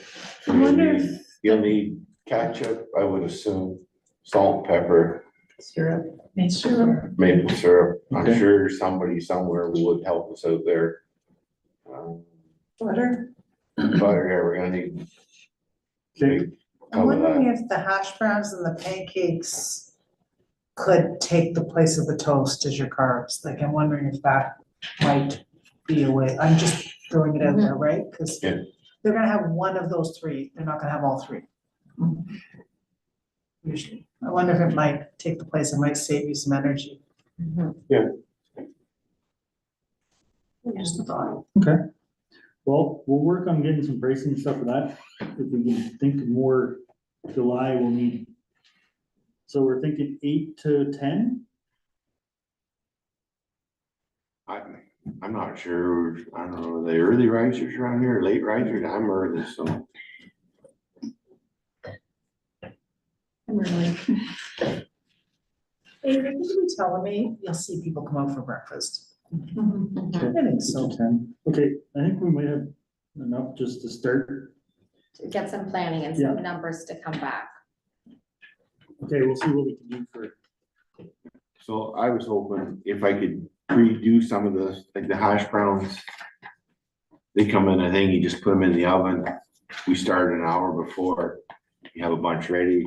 You'll need ketchup, I would assume, salt, pepper, Syrup. Syrup. maple syrup. I'm Okay. sure somebody somewhere would help us out there. Butter. Butter, yeah, we're gonna need. Okay. I'm Some of wondering that. if the hash browns and the pancakes could take the place of the toast as your carbs. Like, I'm wondering if that might be a way. I'm just throwing it out there, right? Because Yeah. they're gonna have one of those 3. They're not gonna have all 3. Usually. I wonder if it might take the place. It might save you some energy. Just a thought. Okay. Well, we'll work on getting some pricing and stuff for that. If we can think of more July, we'll need. So we're thinking 8 to 10? I'm not sure, I don't know, are they early risers around here, or late risers? I'm early, so. Hey, you're gonna be telling me you'll see people come out for breakfast. Okay. I think 8 so. to 10. Okay, I think we might have enough just to start. To get some planning and some numbers to come back. Okay, we'll see what we can do for. So I was hoping if I could redo some of the, like the hash browns. They come in, I think you just put them in the oven. We start an hour before. You have a bunch ready.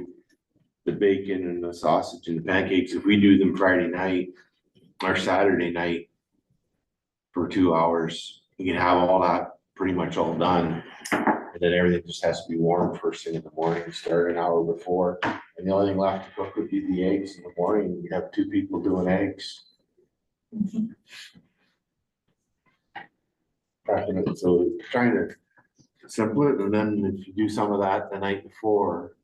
The bacon and the sausage and the pancakes, if we do them Friday night or Saturday night for 2 hours, you can have all that pretty much all done. And then everything just has to be warm first thing in the morning, start an hour before. And the only thing left to cook would be the eggs in the morning. You have 2 people doing eggs. So trying to simple it, and then if you do some of that the night before,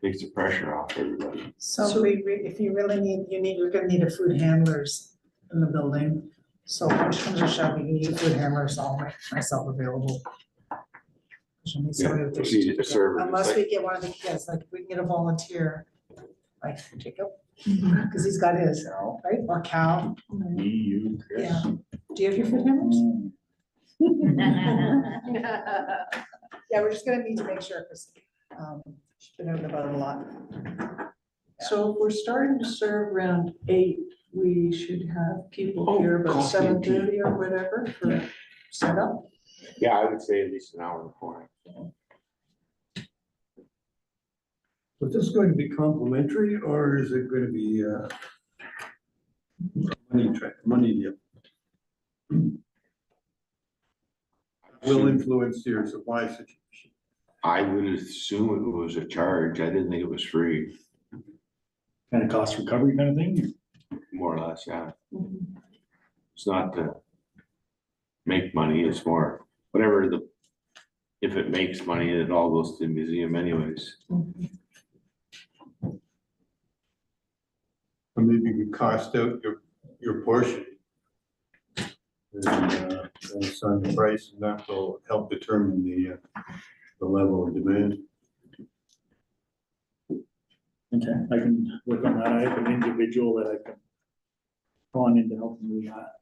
takes the pressure off everybody. So if you really need, you're gonna need a food handlers in the building. So which comes to shove, you need a good hammer, so I'll make myself available. She'll need somebody with their Yeah, we need a certificate. server, Unless like- we get one of the kids, like if we can get a volunteer, like Jacob, because he's got his, right, or Cal. Me, you, Chris. Yeah. Do you have your foot hammers? Yeah, we're just gonna need to make sure, because she's been out and about a lot. So if we're starting to serve around 8, we should have people Oh, here about coffee and tea. 7:30 or whatever for setup. Yeah, I would say at least an hour before. Is this going to be complimentary or is it going to be money deal? Will influence your supply situation. I would assume it was a charge. I didn't think it was free, Kind of cost recovery kind of thing. more or less, yeah. It's not to make money, it's more, whatever if it makes money, it all goes to the museum anyways. Or maybe you cost out your portion. And assign the price, and that will help determine the level of demand. Okay, I can work on that. I have an individual that I can call in to help me with that.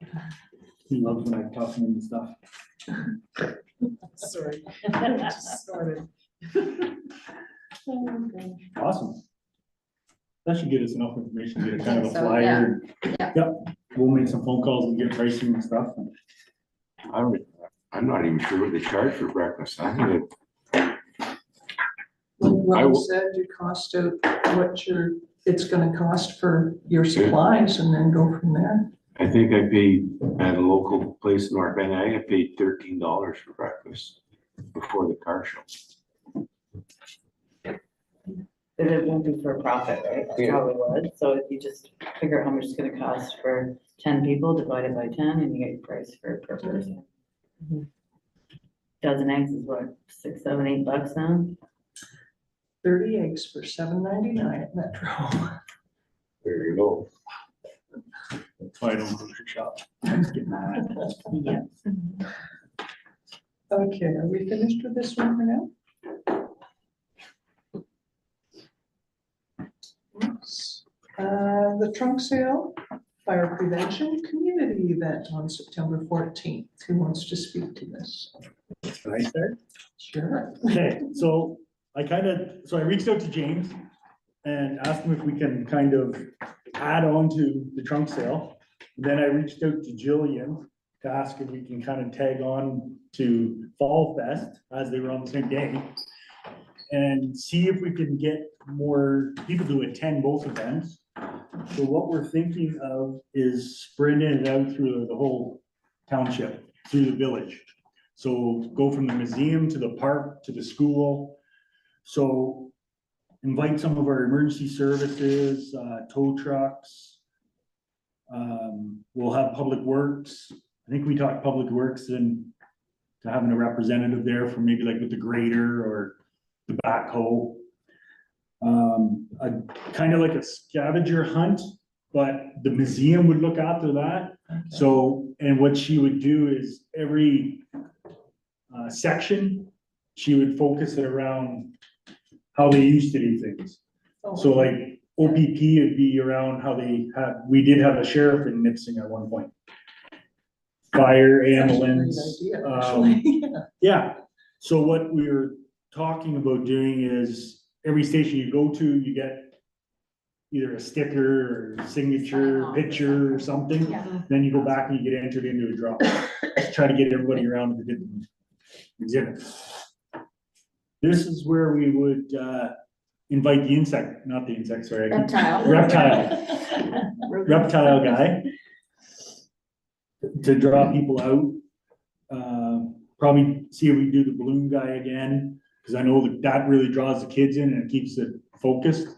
He loves when I talk to him and stuff. Sorry. Just started. Awesome. That should get us enough information, to get a kind of a So, flyer. yeah. Yep, we'll make some phone calls and get pricing and stuff. I'm not even sure what they charge for breakfast. I think it, Like I Ron will- said, you cost out what it's gonna cost for your supplies and then go from there. I think I paid at a local place in North Bend, I got paid $13 for breakfast before the car show. But it won't be for a profit, right? That's Yeah. how it was. So if you just figure out how much it's gonna cost for 10 people, divide it by 10, and you get your price per person. Dozen eggs is what, $6, $7, $8 now? 30 eggs for $7.99 at Metro. There you go. That's why I don't grocery shop. I just get mad. Yeah. Okay, are we finished with this one for now? Oops. The trunk sale, fire prevention community event on September 14th. Who wants to speak to this? Can I start? Sure. Okay, so I reached out to James and asked him if we can kind of add on to the trunk sale. Then I reached out to Jillian to ask if we can kind of tag on to Fall Fest as they were on the same day. And see if we can get more people to attend both events. So what we're thinking of is spreading it out through the whole township, through the village. So go from the museum to the park to the school. So invite some of our emergency services, tow trucks. We'll have public works. I think we talked public works and to having a representative there for maybe like with the grader or the backhoe. Kind of like a scavenger hunt, but the museum would look after that. So, and what she would do is every section, she would focus it around how they used to do things. So like OPP would be around how we did have a sheriff in Nipissing at one point. Fire, ambulance. Yeah, so what we were talking about doing is every station you go to, you get either a sticker or signature, picture or something. Then you go back and you get entered into a draw. Try to get everybody around to the exhibit. This is where we would invite the reptile guy to draw people out. Probably see if we do the balloon guy again, because I know that really draws the kids in and it keeps it focused.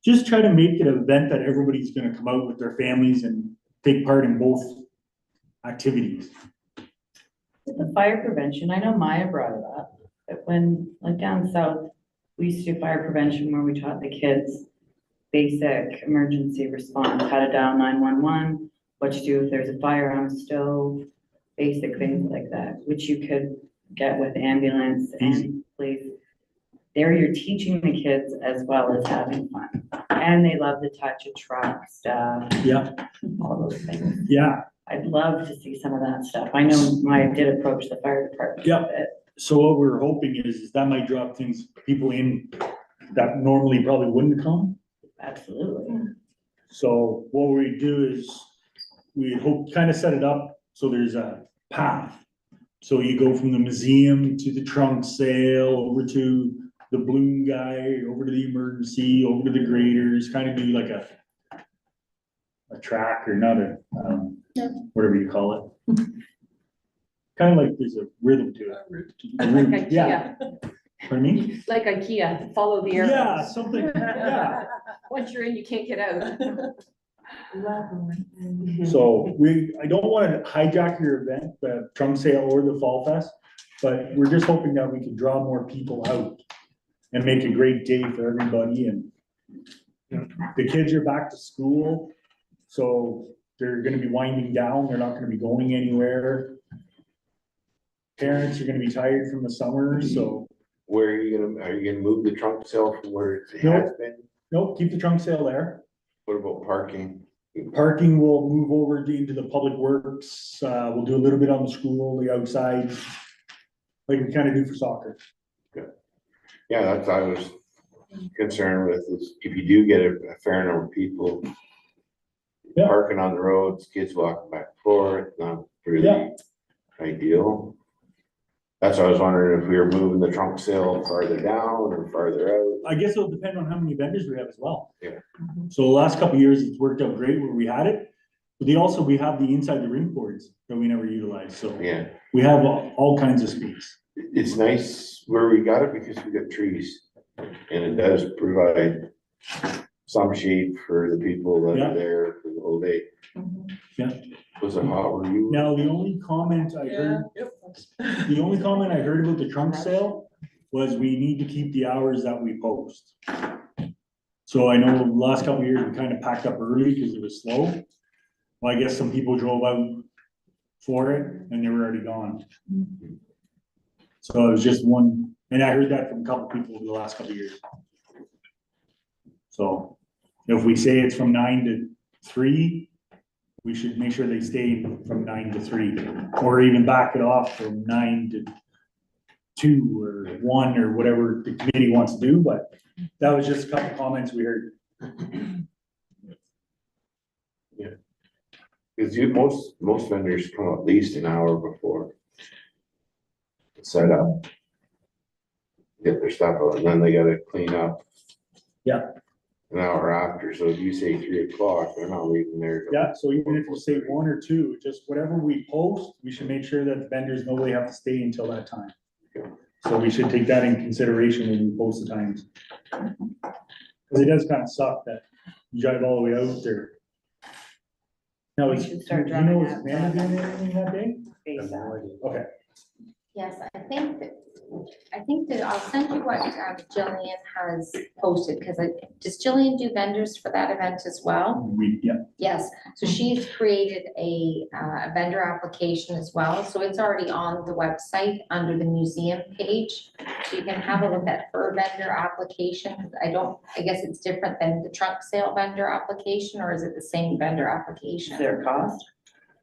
Just try to make it an event that everybody's gonna come out with their families and take part in both activities. With the fire prevention, I know Maya brought it up, but when, like down south, we used to do fire prevention where we taught the kids basic emergency response, how to dial 911, what to do if there's a fire on a stove, basic things like that, which you could get with ambulance and police. There you're teaching the kids as well as having fun. And they love to touch a truck, stuff, Yeah, all those things. yeah. I'd love to see some of that stuff. I know I did approach the fire department a Yep. bit. So what we're hoping is that might drop things, people in that normally probably wouldn't come. Absolutely. So what we do is we hope kind of set it up so there's a path. So you go from the museum to the trunk sale, over to the balloon guy, over to the emergency, over to the graders, kind of do like a track or not a, whatever you call it. Kind of like there's a rhythm to it. A rhythm, Like yeah. Pardon me? Like IKEA, follow the arrows. Yeah, something, yeah. Once you're in, you can't get out. So I don't want to hijack your event, the trunk sale or the fall fest, but we're just hoping that we can draw more people out and make a great day for everybody. And the kids are back to school, so they're gonna be winding down. They're not gonna be going anywhere. Parents are gonna be tired from the summer, so Where are you gonna move the trunk sale from where it has been? nope, keep the trunk sale there. What about parking? Parking will move over into the public works. We'll do a little bit on the school, the outside, like we kind of do for soccer. Yeah, that's, I was concerned with, is if you do get a fair number of people Yeah. parking on the roads, kids walking back and forth, not Yeah. really ideal. That's why I was wondering if we were moving the trunk sale farther down or farther out. I guess it'll depend on how many vendors we have as well. Yeah. So the last couple of years, it's worked out great where we had it, but we have the inside the ring boards that we never utilized, so Yeah, we have all kinds of space. it's nice where we got it because we got trees. And it does provide some shade for the people that Yeah. are there for the whole day. Yeah. Was it hot where you? Now, the only comment I heard, the only comment I heard about the trunk sale was we need to keep the hours that we post. So I know the last couple of years, we kind of packed up early because it was slow. Well, I guess some people drove out for it and they were already gone. So it was just one, and I heard that from a couple people over the last couple of years. So if we say it's from 9 to 3, we should make sure they stay from 9 to 3, or even back it off from 9 to 2 or 1 or whatever the committee wants to do, but that was just a couple of comments we heard. Cause most vendors come at least an hour before. Set up. Get their stuff out, and then they gotta clean up. Yeah. An hour after, so if you say 3 o'clock, they're not leaving there. till- Yeah, so even if you say 1 or 2, just whatever we post, we should make sure that the vendors know they have to stay until that time. So we should take that in consideration when we post the times. Cause it does kind of suck that you drive all the way out there. Now, We is, should start do you know, is driving Amanda that. doing anything that day? Face that. Okay, Yes, I think that I'll send you what Jillian has posted, because does Jillian do vendors for that event as well? yeah, Yes, so she's created a vendor application as well, so it's already on the website under the museum page. So you can have a look at her vendor application, 'cause I guess it's different than the trunk sale vendor application, or is it the same vendor Is application? there a cost?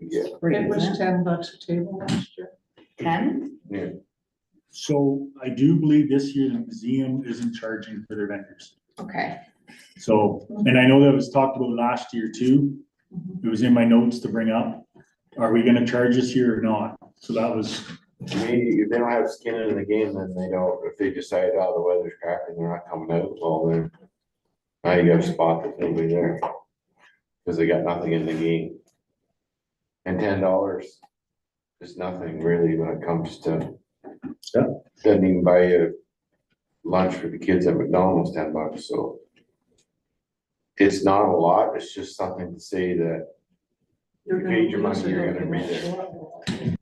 Yeah, Free, It was isn't it? $10 a table last year. 10? yeah, so I do believe this year the museum isn't charging for their vendors. Okay, So, and I know that was talked about last year too. It was in my notes to bring up. Are we gonna charge this year or not? So that was, maybe if they don't have skin in the game, then they don't, if they decide, oh, the weather's cracking, they're not coming out, well, then. Now you got a spot that's nobody there. Cause they got nothing in the game. And $10 is nothing really when it comes to. Yeah. Doesn't even buy you lunch for the kids at McDonald's, $10, so. It's not a lot, it's just something to say that you paid your money, you're gonna be there.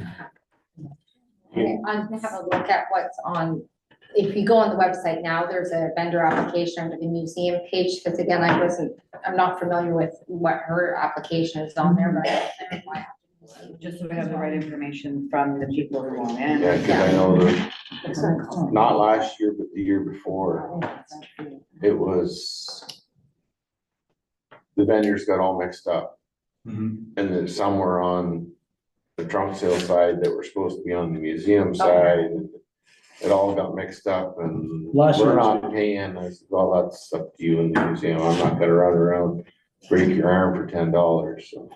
okay, I'm gonna have a look at what's on if you go on the website now, there's a vendor application under the museum page, because again, I'm not familiar with what her application is on there, but I don't know why. Just so we have the right information from the people who want in. Yeah, cause I know that, not last year, but the year before, it was, the vendors got all mixed up. Mhm. And then some were on the trunk sale side that were supposed to be on the museum side. And it all got mixed up and Last year we're was not paying. I said, well, that's up to you in the museum. I'm not gonna run around, break your arm for $10, so.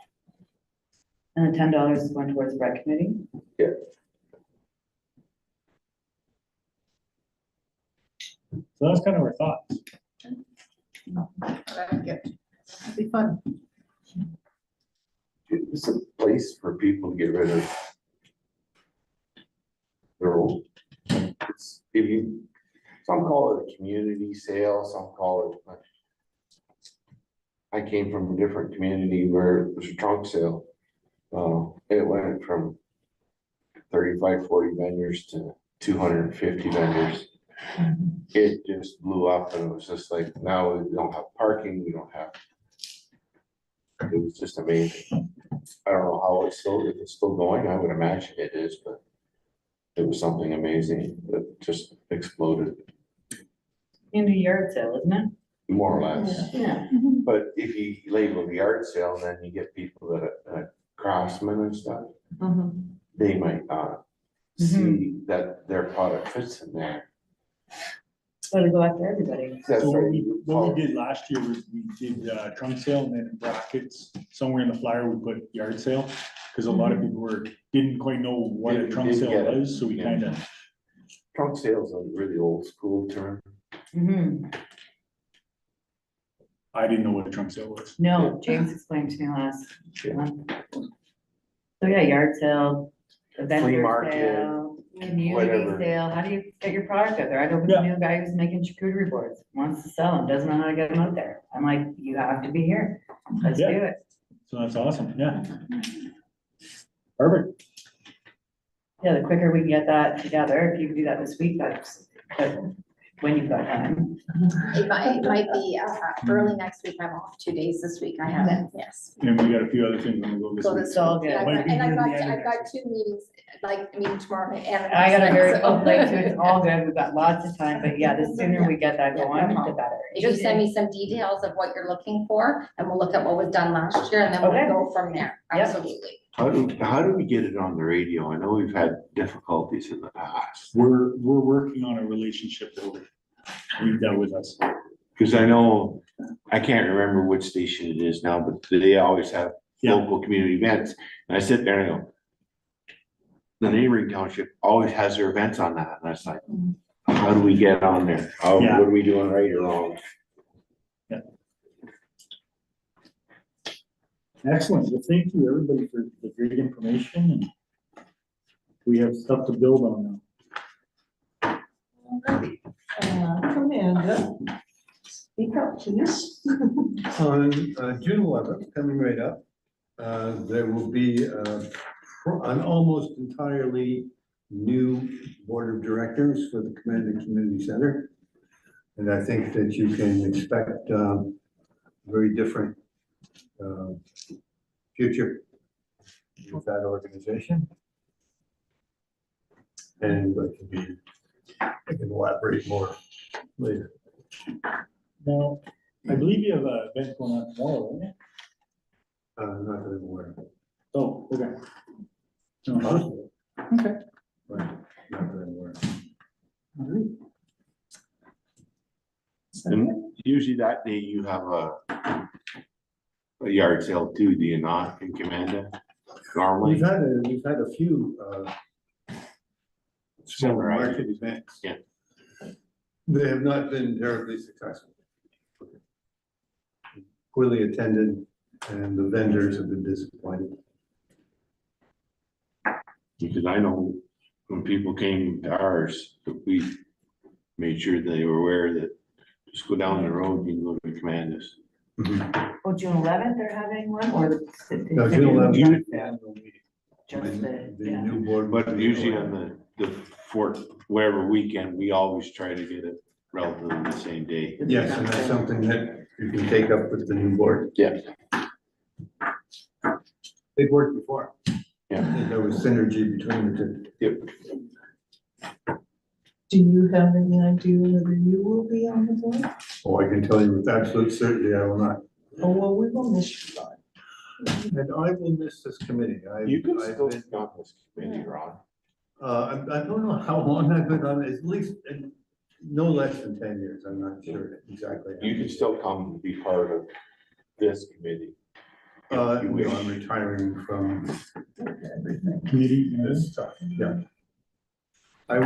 And the $10 is going towards the rec committee? So that's kind of our thoughts. I like it. It'll be fun. It's a place for people to get rid of their old. It's, if you, some call it a community sale, some call it. I came from a different community where it was a trunk sale. It went from 35, 40 vendors to 250 vendors. It just blew up and it was just like, now we don't have parking, we don't have. It was just amazing. I don't know how it's still, if it's still going, I would imagine it is, but it was something amazing that just exploded, In the yard sale, isn't it? more or less. Yeah. But if you label the yard sale, then you get people that craftsmen and stuff, they might not see that their product fits in there. So to go after everybody. That's So right. what we did last year was we did trunk sale and then in brackets, somewhere in the flyer, we put yard sale. Cause a lot of people didn't quite know what a trunk Didn't sale get it. was, so we Yeah. kind of, Trunk sales are a really old school term. Mhm. I didn't know what a trunk sale was. No, James explained to me last Yeah. month. So yeah, yard sale, a vendor market, sale, community whatever. sale, how do you get your product out there? I know Yeah. a new guy who's making charcuterie boards, wants to sell them, doesn't know how to get them out there. I'm like, you have to be here, let's do Yeah. it. So that's awesome, yeah. Perfect. Yeah, the quicker we can get that together, if you can do that this week, that's when you've got time. It might be, early next week, I'm off 2 days this week, I haven't, yes. And we got a few other things on the go this So week. this It's all week, good. yeah, Might be and near the end of I've got next 2 meetings, like, a meeting tomorrow night and. I got a very so- full plate too, it's all good, we've got lots of time, but yeah, the sooner we get that Yeah, going, no the problem. better. If you send me some details of what you're looking for, and we'll look at what was done last year, and then Okay. we'll go from there, Yep. absolutely. How do we get it on the radio? I know we've had difficulties in the past. We're working on a relationship that will leave that with us. Cause I know, I can't remember which station it is now, but they always have Yeah. local community events. And I sit there and I go, the neighboring township always has their events on that. And I was like, how do we get on there? How, Yeah. what are we doing right or wrong? Excellent. Well, thank you, everybody, for the great information. And we have stuff to build on now. Alrighty. Amanda, speak up, please. On June 11th, coming right up, there will be an almost entirely new board of directors for the Commander Community Center. And I think that you can expect very different future with that organization. And I can elaborate more later. Now, I believe you have an event going on tomorrow, don't you? Not that I'm aware of. Oh, okay. No, Possible, okay. but not that I'm aware of. All right. And usually that day you have a yard sale too, do you not, in Commanda? Normally, We've had a few small Similar market events. Yeah. They have not been terribly successful. Poorly attended, and the vendors have been disappointed. because I know when people came to ours, we made sure they were aware that just go down the road, you can go to Commandas. Oh, June 11th, they're having one, or the? No, June 11th. Just the annual meeting. Just the, The yeah. new board. But usually on the the fourth, whatever weekend, we always try to get it relatively the same day. Yes, and that's something that you can take up with the new board. Yeah. They've worked before. Yeah. There was synergy between the two. Do you have any idea whether you will be on the board? Oh, I can tell you with absolute certainty, I will not. Oh, well, we will miss you, Ron. And I will miss this committee. You can I've still been- be on this committee, Ron. I don't know how long I've been on it, at least no less than 10 years. I'm not sure exactly. how You can many. still come and be part of this committee. If you No, wish. I'm retiring from Committee, this stuff, yeah. I'm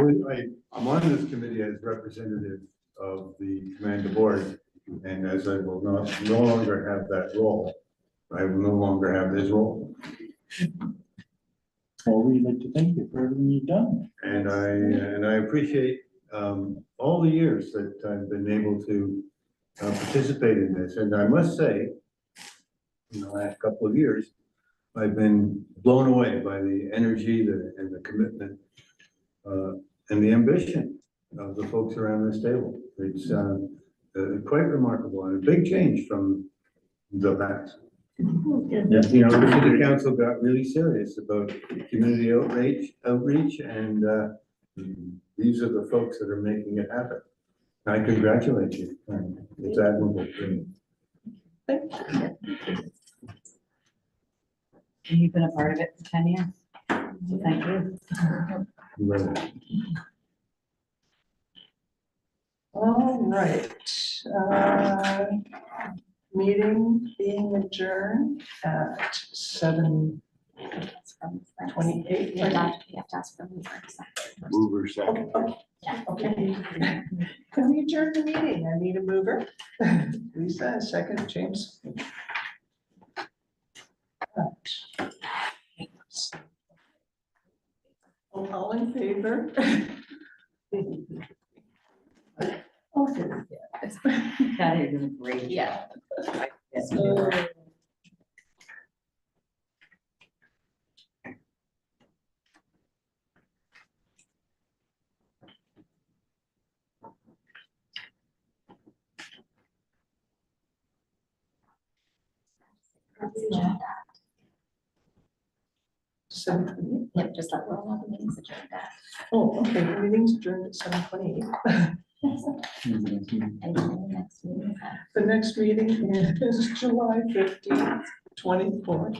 on this committee as representative of the commander board, and as I will no longer have that role, I will no longer have this role. well, we'd like to thank you for everything you've done. And I appreciate all the years that I've been able to participate in this, and I must say, in the last couple of years, I've been blown away by the energy and the commitment and the ambition of the folks around this table. It's quite remarkable and a big change from the past. Yeah, You know, the city council got really serious about community outreach, and these are the folks that are making it happen. I congratulate you. It's admirable. You've been a part of it for 10 years. So thank you. Right. All right, meeting being adjourned at 7:28. You have to ask for me first. Mover second. Okay. Can we adjourn the meeting? I need a mover. Lisa, a second, James. All in favor? Okay. Yeah, you're doing a great. Yeah. Yes. Yep, just let Will know the meeting's adjourned at. Oh, okay, the meeting's adjourned at 7:28. And then the next meeting is at The next meeting is July 15th, 24.